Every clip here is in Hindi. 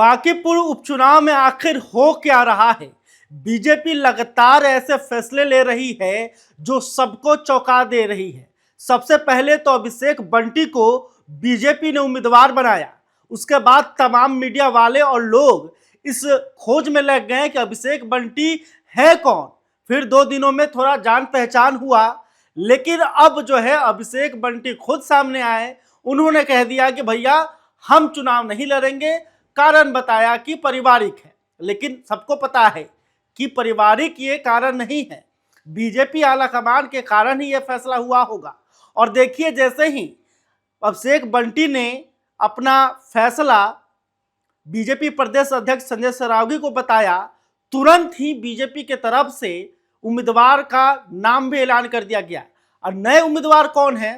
बांकीपुर उपचुनाव में आखिर हो क्या रहा है। बीजेपी लगातार ऐसे फैसले ले रही है जो सबको चौंका दे रही है। सबसे पहले तो अभिषेक बंटी को बीजेपी ने उम्मीदवार बनाया। उसके बाद तमाम मीडिया वाले और लोग इस खोज में लग गए कि अभिषेक बंटी है कौन। फिर 2 दिनों में थोड़ा जान पहचान हुआ, लेकिन अब जो है अभिषेक बंटी खुद सामने आए। उन्होंने कह दिया कि भैया हम चुनाव नहीं लड़ेंगे। कारण बताया कि पारिवारिक है, लेकिन सबको पता है कि पारिवारिक ये कारण नहीं है, बीजेपी आलाकमान के कारण ही यह फैसला हुआ होगा। और देखिए, जैसे ही अभिषेक बंटी ने अपना फैसला बीजेपी प्रदेश अध्यक्ष संजय सरावगी को बताया, तुरंत ही बीजेपी के तरफ से उम्मीदवार का नाम भी ऐलान कर दिया गया। और नए उम्मीदवार कौन है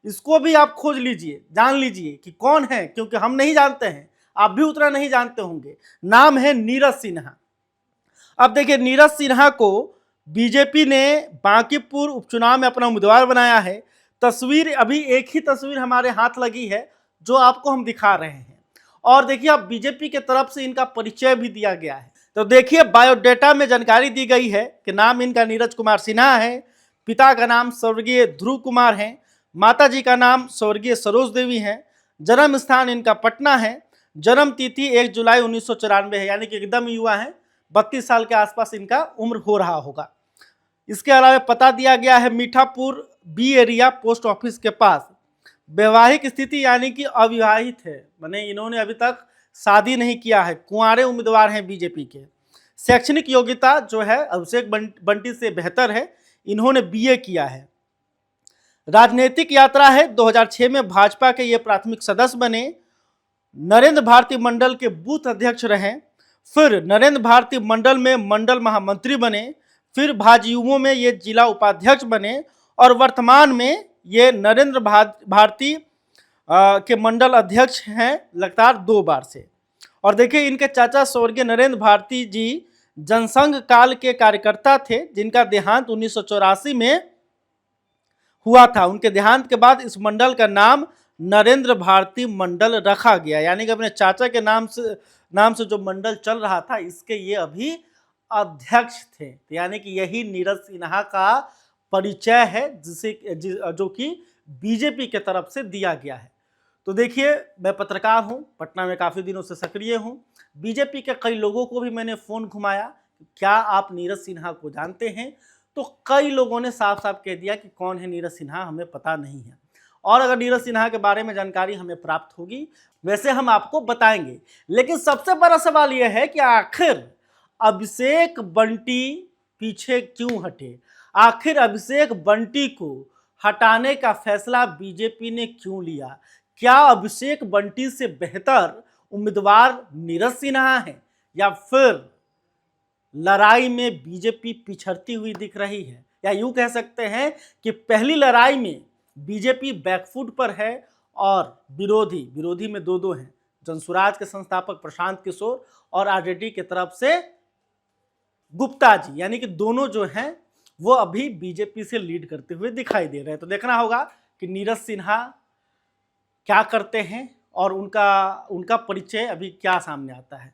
इसको भी आप खोज लीजिए, जान लीजिए कि कौन है, क्योंकि हम नहीं जानते हैं, आप भी उतना नहीं जानते होंगे। नाम है नीरज सिन्हा। अब देखिए, नीरज सिन्हा को बीजेपी ने बांकीपुर उपचुनाव में अपना उम्मीदवार बनाया है। तस्वीर अभी एक ही तस्वीर हमारे हाथ लगी है जो आपको हम दिखा रहे हैं। और देखिए, अब बीजेपी के तरफ से इनका परिचय भी दिया गया है। तो देखिए, बायोडेटा में जानकारी दी गई है कि नाम इनका नीरज कुमार सिन्हा है, पिता का नाम स्वर्गीय ध्रुव कुमार है, माता जी का नाम स्वर्गीय सरोज देवी है, जन्म स्थान इनका पटना है, जन्म तिथि 1 जुलाई 1994 है, यानी कि एकदम युवा है, 32 साल के आसपास इनका उम्र हो रहा होगा। इसके अलावा पता दिया गया है Mithapur B area post office के पास। वैवाहिक स्थिति यानी कि अविवाहित है, माने इन्होंने अभी तक शादी नहीं किया है, कुंवारे उम्मीदवार हैं बीजेपी के। शैक्षणिक योग्यता जो है अभिषेक बंटी से बेहतर है, इन्होंने बीए किया है। राजनीतिक यात्रा है, 2006 में भाजपा के ये प्राथमिक सदस्य बने, नरेंद्र भारती मंडल के बूथ अध्यक्ष रहे, फिर नरेंद्र भारती मंडल में मंडल महामंत्री बने, फिर भाजयुमो में ये जिला उपाध्यक्ष बने, और वर्तमान में ये नरेंद्र भारती के मंडल अध्यक्छ हैं लगातार 2 बार से। और देखिए, इनके चाचा स्वर्गीय नरेंद्र भारती जी जनसंघ काल के कार्यकर्ता थे, जिनका देहांत 1984 में हुआ था। उनके देहांत के बाद इस मंडल का नाम नरेंद्र भारती मंडल रखा गया, यानी कि अपने चाचा के नाम से जो मंडल चल रहा था, इसके ये अभी अध्यक्ष थे। यानी कि यही नीरज सिन्हा का परिचय है, जो कि बीजेपी के तरफ से दिया गया है। तो देखिए, मैं पत्रकार हूं, पटना में काफ़ी दिनों से सक्रिय हूं। बीजेपी के कई लोगों को भी मैंने फ़ोन घुमाया, क्या आप नीरज सिन्हा को जानते हैं? तो कई लोगों ने साफ साफ कह दिया कि कौन है नीरज सिन्हा, हमें पता नहीं है। और अगर नीरज सिन्हा के बारे में जानकारी हमें प्राप्त होगी, वैसे हम आपको बताएंगे। लेकिन सबसे बड़ा सवाल यह है कि आखिर अभिषेक बंटी पीछे क्यों हटे? आखिर अभिषेक बंटी को हटाने का फैसला बीजेपी ने क्यों लिया? क्या अभिषेक बंटी से बेहतर उम्मीदवार नीरज सिन्हा है, या फिर लड़ाई में बीजेपी पिछड़ती हुई दिख रही है? या यूं कह सकते हैं कि पहली लड़ाई में बीजेपी बैकफुट पर है और विरोधी में 2 हैं, जनसुराज के संस्थापक प्रशांत किशोर और आरजेडी की तरफ से गुप्ता जी, यानी कि दोनों जो हैं वो अभी बीजेपी से लीड करते हुए दिखाई दे रहे हैं। तो देखना होगा कि नीरज सिन्हा क्या करते हैं और उनका परिचय अभी क्या सामने आता है।